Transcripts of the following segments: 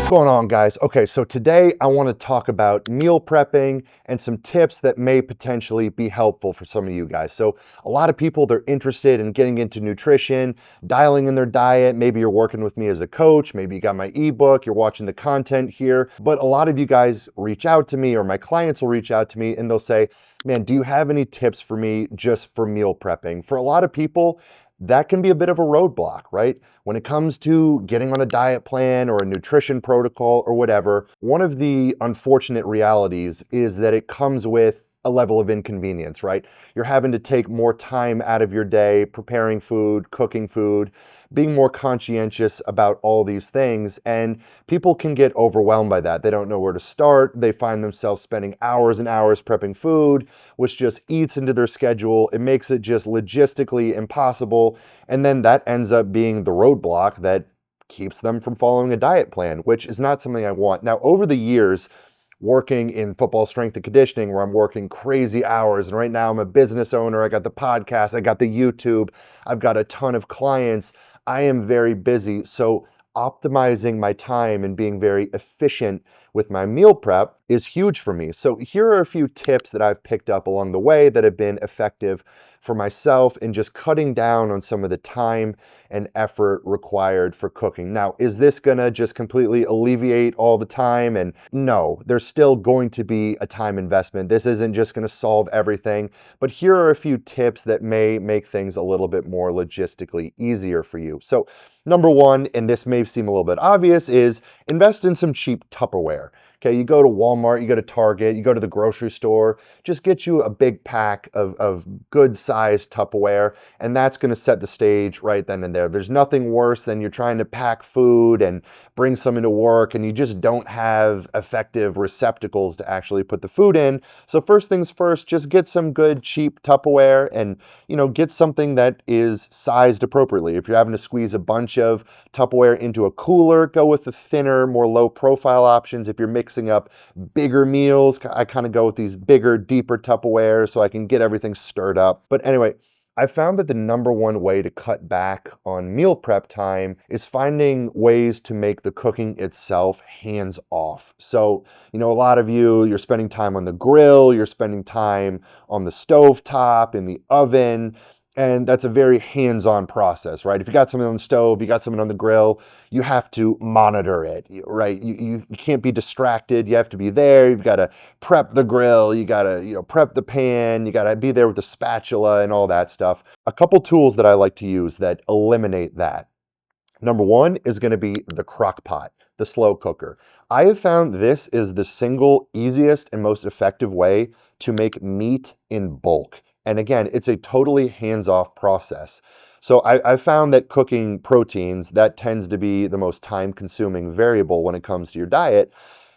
What's going on, guys? Okay, so today I want to talk about meal prepping and some tips that may potentially be helpful for some of you guys. So a lot of people, they're interested in getting into nutrition, dialing in their diet. Maybe you're working with me as a coach, maybe you got my ebook, you're watching the content here, but a lot of you guys reach out to me, or my clients will reach out to me and they'll say, man, do you have any tips for me just for meal prepping? For a lot of people, that can be a bit of a roadblock, right? When it comes to getting on a diet plan or a nutrition protocol or whatever, one of the unfortunate realities is that it comes with a level of inconvenience, right? You're having to take more time out of your day preparing food, cooking food, being more conscientious about all these things, and people can get overwhelmed by that. They don't know where to start. They find themselves spending hours and hours prepping food, which just eats into their schedule. It makes it just logistically impossible, and then that ends up being the roadblock that keeps them from following a diet plan, which is not something I want. Now, over the years, working in football strength and conditioning, where I'm working crazy hours, and right now I'm a business owner, I got the podcast, I got the YouTube, I've got a ton of clients, I am very busy. So optimizing my time and being very efficient with my meal prep is huge for me. So here are a few tips that I've picked up along the way that have been effective for myself in just cutting down on some of the time and effort required for cooking. Now, is this gonna just completely alleviate all the time? And no, there's still going to be a time investment. This isn't just gonna solve everything, but here are a few tips that may make things a little bit more logistically easier for you. So number one, and this may seem a little bit obvious, is invest in some cheap Tupperware. Okay, you go to Walmart, you go to Target, you go to the grocery store, just get you a big pack of good sized Tupperware, and that's gonna set the stage right then and there. There's nothing worse than you're trying to pack food and bring some into work and you just don't have effective receptacles to actually put the food in. So first things first, just get some good cheap Tupperware and get something that is sized appropriately. If you're having to squeeze a bunch of Tupperware into a cooler, go with the thinner, more low profile options. If you're mixing up bigger meals, I kind of go with these bigger, deeper Tupperware so I can get everything stirred up. But anyway, I found that the number one way to cut back on meal prep time is finding ways to make the cooking itself hands off. So, a lot of you're spending time on the grill, you're spending time on the stove top, in the oven, and that's a very hands-on process, right? If you got something on the stove, you got something on the grill, you have to monitor it, right? You can't be distracted. You have to be there. You've got to prep the grill. You got to, prep the pan. You got to be there with the spatula and all that stuff. A couple tools that I like to use that eliminate that. Number one is going to be the crock pot, the slow cooker. I have found this is the single easiest and most effective way to make meat in bulk. And again, it's a totally hands-off process. So I found that cooking proteins, that tends to be the most time-consuming variable when it comes to your diet.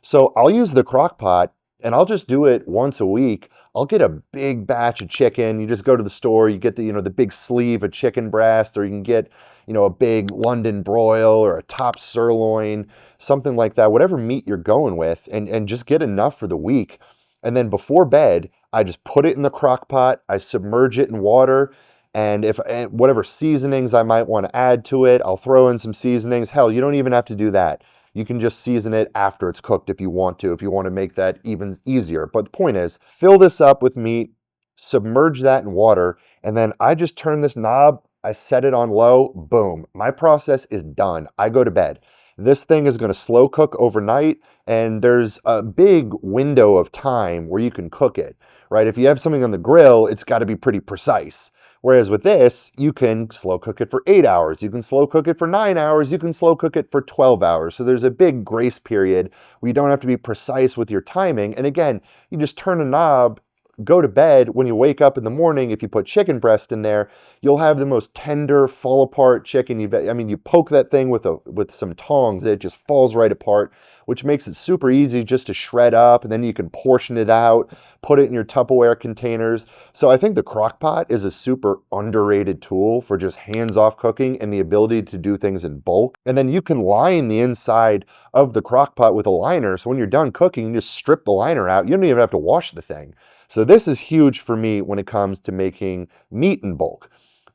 So I'll use the crock pot and I'll just do it once a week. I'll get a big batch of chicken. You just go to the store, you get the, the big sleeve of chicken breast, or you can get, a big London broil or a top sirloin, something like that, whatever meat you're going with, and just get enough for the week. And then before bed, I just put it in the crock pot, I submerge it in water, and whatever seasonings I might want to add to it, I'll throw in some seasonings. Hell, you don't even have to do that. You can just season it after it's cooked if you want to make that even easier. But the point is, fill this up with meat, submerge that in water, and then I just turn this knob, I set it on low, boom. My process is done. I go to bed. This thing is going to slow cook overnight, and there's a big window of time where you can cook it, right? If you have something on the grill, it's got to be pretty precise. Whereas with this, you can slow cook it for 8 hours, you can slow cook it for 9 hours, you can slow cook it for 12 hours. So there's a big grace period where you don't have to be precise with your timing. And again, you just turn a knob, go to bed. When you wake up in the morning, if you put chicken breast in there, you'll have the most tender, fall apart chicken. You poke that thing with some tongs, it just falls right apart, which makes it super easy just to shred up, and then you can portion it out, put it in your Tupperware containers. So I think the crock pot is a super underrated tool for just hands-off cooking and the ability to do things in bulk. And then you can line the inside of the crock pot with a liner, so when you're done cooking, you just strip the liner out. You don't even have to wash the thing. So this is huge for me when it comes to making meat in bulk.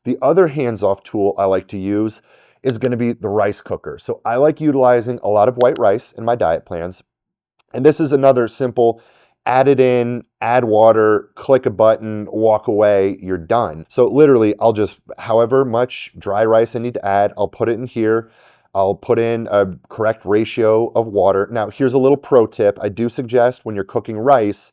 The other hands-off tool I like to use is going to be the rice cooker. So I like utilizing a lot of white rice in my diet plans. And this is another simple, add it in, add water, click a button, walk away, you're done. So literally, I'll just, however much dry rice I need to add, I'll put it in here. I'll put in a correct ratio of water. Now, here's a little pro tip. I do suggest when you're cooking rice,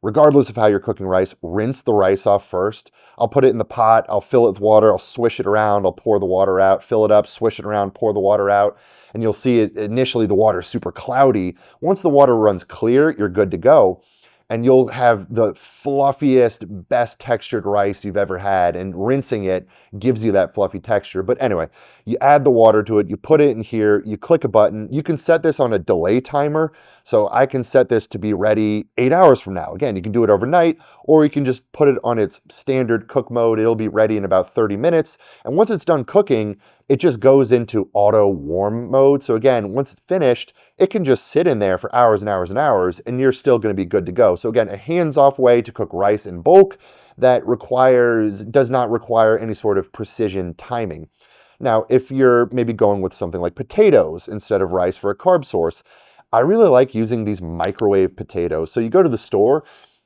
regardless of how you're cooking rice, rinse the rice off first. I'll put it in the pot, I'll fill it with water, I'll swish it around, I'll pour the water out, fill it up, swish it around, pour the water out. And you'll see it initially the water is super cloudy. Once the water runs clear, you're good to go. And you'll have the fluffiest, best textured rice you've ever had. And rinsing it gives you that fluffy texture. But anyway, you add the water to it, you put it in here, you click a button. You can set this on a delay timer. So I can set this to be ready 8 hours from now. Again, you can do it overnight, or you can just put it on its standard cook mode. It'll be ready in about 30 minutes. And once it's done cooking, it just goes into auto warm mode. So again, once it's finished, it can just sit in there for hours and hours and hours, and you're still going to be good to go. So again, a hands-off way to cook rice in bulk that does not require any sort of precision timing. Now, if you're maybe going with something like potatoes instead of rice for a carb source, I really like using these microwave potatoes. So you go to the store,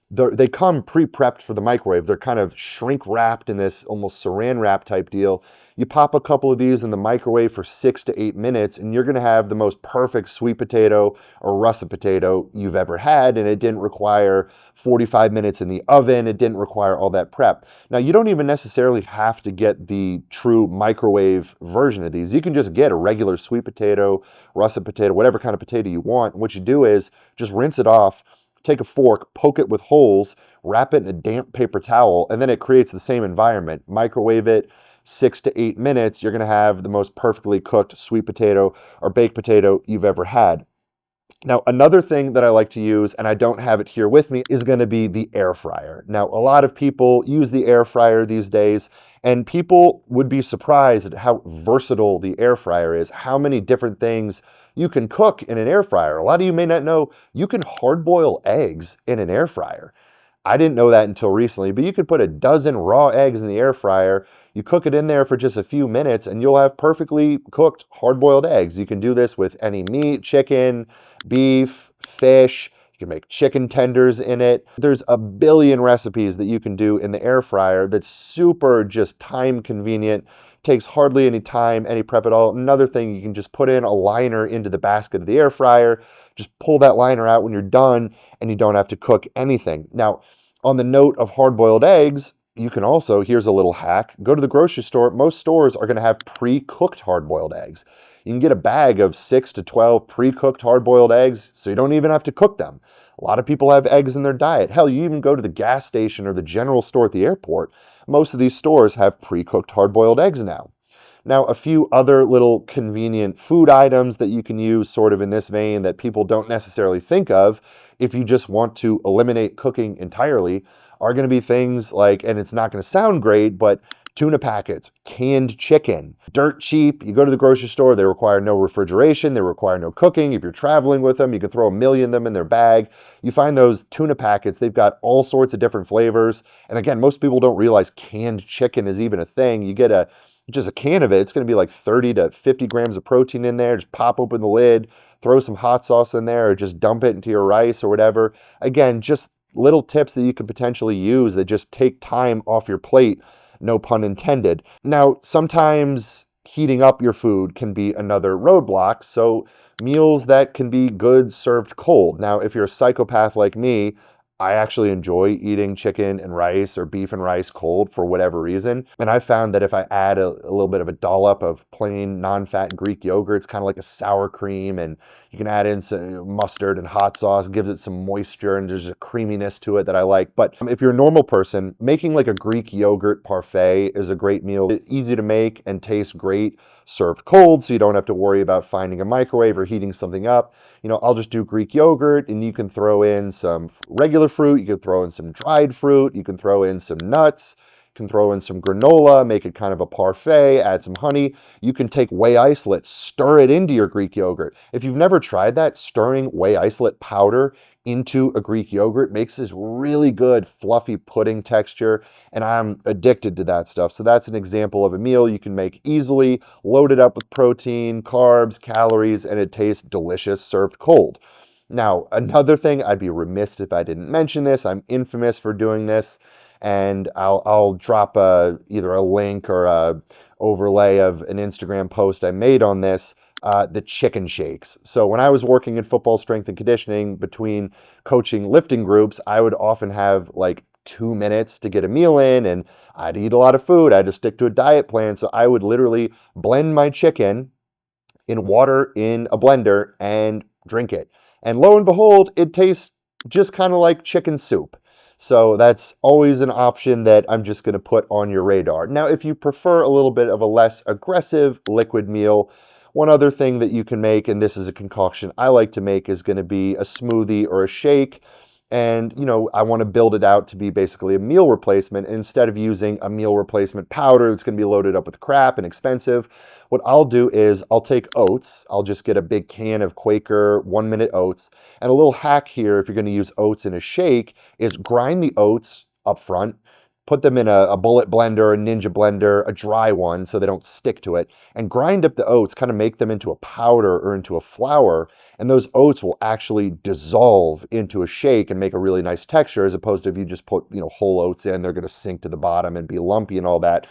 they come pre-prepped for the microwave. They're kind of shrink wrapped in this almost saran wrap type deal. You pop a couple of these in the microwave for 6 to 8 minutes, and you're going to have the most perfect sweet potato or russet potato you've ever had, and it didn't require 45 minutes in the oven. It didn't require all that prep. Now, you don't even necessarily have to get the true microwave version of these. You can just get a regular sweet potato, russet potato, whatever kind of potato you want. And what you do is just rinse it off, take a fork, poke it with holes, wrap it in a damp paper towel, and then it creates the same environment. Microwave it 6 to 8 minutes, you're going to have the most perfectly cooked sweet potato or baked potato you've ever had. Now, another thing that I like to use, and I don't have it here with me, is going to be the air fryer. Now, a lot of people use the air fryer these days, and people would be surprised at how versatile the air fryer is, how many different things you can cook in an air fryer. A lot of you may not know you can hard boil eggs in an air fryer. I didn't know that until recently, but you could put a dozen raw eggs in the air fryer. You cook it in there for just a few minutes and you'll have perfectly cooked hard-boiled eggs. You can do this with any meat, chicken, beef, fish. You can make chicken tenders in it. There's a billion recipes that you can do in the air fryer that's super just time convenient. Takes hardly any time, any prep at all. Another thing, you can just put in a liner into the basket of the air fryer, just pull that liner out when you're done, and you don't have to cook anything. Now, on the note of hard-boiled eggs, you can also, here's a little hack, go to the grocery store. Most stores are going to have pre-cooked hard-boiled eggs. You can get a bag of 6 to 12 pre-cooked hard-boiled eggs, so you don't even have to cook them. A lot of people have eggs in their diet. Hell, you even go to the gas station or the general store at the airport. Most of these stores have pre-cooked hard-boiled eggs now. Now, a few other little convenient food items that you can use sort of in this vein that people don't necessarily think of if you just want to eliminate cooking entirely are going to be things like, and it's not going to sound great, but tuna packets, canned chicken, dirt cheap. You go to the grocery store, they require no refrigeration, they require no cooking. If you're traveling with them, you can throw a million of them in their bag. You find those tuna packets, they've got all sorts of different flavors. And again, most people don't realize canned chicken is even a thing. You get just a can of it, it's going to be like 30 to 50 grams of protein in there. Just pop open the lid, throw some hot sauce in there, or just dump it into your rice or whatever. Again, just little tips that you could potentially use that just take time off your plate. No pun intended. Now, sometimes heating up your food can be another roadblock. So meals that can be good served cold. Now, if you're a psychopath like me, I actually enjoy eating chicken and rice or beef and rice cold for whatever reason. And I found that if I add a little bit of a dollop of plain non-fat Greek yogurt, it's kind of like a sour cream, and you can add in some mustard and hot sauce, gives it some moisture, and there's a creaminess to it that I like. But if you're a normal person, making like a Greek yogurt parfait is a great meal. It's easy to make and tastes great served cold, so you don't have to worry about finding a microwave or heating something up. You know, I'll just do Greek yogurt, and you can throw in some regular fruit, you can throw in some dried fruit, you can throw in some nuts, you can throw in some granola, make it kind of a parfait, add some honey. You can take whey isolate, stir it into your Greek yogurt. If you've never tried that, stirring whey isolate powder into a Greek yogurt, makes this really good fluffy pudding texture, and I'm addicted to that stuff. So that's an example of a meal you can make easily, loaded up with protein, carbs, calories, and it tastes delicious served cold. Now, another thing, I'd be remiss if I didn't mention this. I'm infamous for doing this, and I'll drop either a link or a overlay of an Instagram post I made on this. The chicken shakes. So when I was working in football strength and conditioning between coaching lifting groups, I would often have like 2 minutes to get a meal in, and I'd eat a lot of food. I had to stick to a diet plan. So I would literally blend my chicken in water in a blender and drink it. And lo and behold, it tastes just kind of like chicken soup. So that's always an option that I'm just going to put on your radar. Now, if you prefer a little bit of a less aggressive liquid meal, one other thing that you can make, and this is a concoction I like to make, is going to be a smoothie or a shake. And, I want to build it out to be basically a meal replacement. And instead of using a meal replacement powder that's going to be loaded up with crap and expensive, what I'll do is I'll take oats. I'll just get a big can of Quaker 1-minute oats. And a little hack here, if you're going to use oats in a shake, is grind the oats up front, put them in a bullet blender, a Ninja blender, a dry one so they don't stick to it, and grind up the oats, kind of make them into a powder or into a flour, and those oats will actually dissolve into a shake and make a really nice texture, as opposed to if you just put, whole oats in, they're going to sink to the bottom and be lumpy and all that.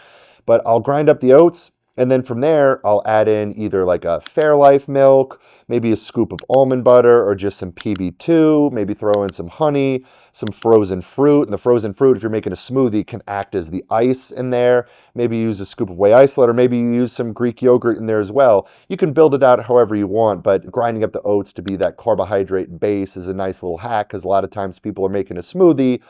But I'll grind up the oats, and then from there, I'll add in either like a Fairlife milk, maybe a scoop of almond butter, or just some PB2, maybe throw in some honey, some frozen fruit. And the frozen fruit, if you're making a smoothie, can act as the ice in there. Maybe use a scoop of whey isolate, or maybe you use some Greek yogurt in there as well. You can build it out however you want, but grinding up the oats to be that carbohydrate base is a nice little hack, because a lot of times people are making a smoothie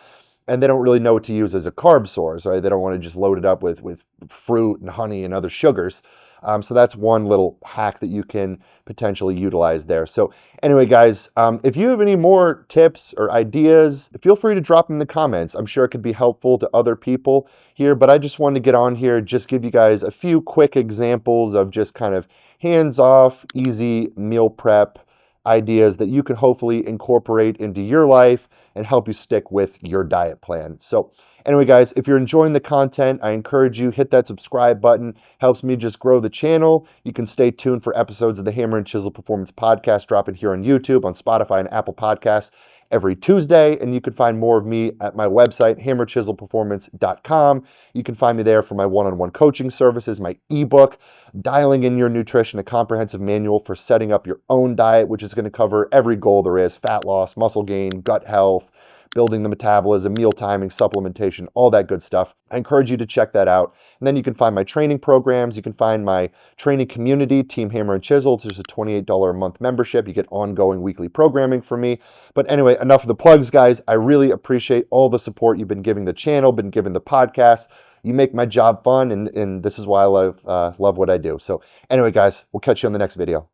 and they don't really know what to use as a carb source, right? They don't want to just load it up with fruit and honey and other sugars. So that's one little hack that you can potentially utilize there. So anyway, guys, if you have any more tips or ideas, feel free to drop them in the comments. I'm sure it could be helpful to other people here, but I just wanted to get on here, just give you guys a few quick examples of just kind of hands-off, easy meal prep ideas that you can hopefully incorporate into your life and help you stick with your diet plan. So anyway, guys, if you're enjoying the content, I encourage you, hit that subscribe button. Helps me just grow the channel. You can stay tuned for episodes of the Hammer and Chisel Performance Podcast dropping here on YouTube, on Spotify, and Apple Podcasts every Tuesday. And you can find more of me at my website, hammerchiselperformance.com. You can find me there for my one-on-one coaching services, my ebook, Dialing in Your Nutrition, a comprehensive manual for setting up your own diet, which is going to cover every goal there is: fat loss, muscle gain, gut health, building the metabolism, meal timing, supplementation, all that good stuff. I encourage you to check that out. And then you can find my training programs. You can find my training community, Team Hammer and Chisel. There's a $28 a month membership. You get ongoing weekly programming from me. But anyway, enough of the plugs, guys. I really appreciate all the support you've been giving the channel, been giving the podcast. You make my job fun, and this is why I love what I do. So anyway, guys, we'll catch you on the next video.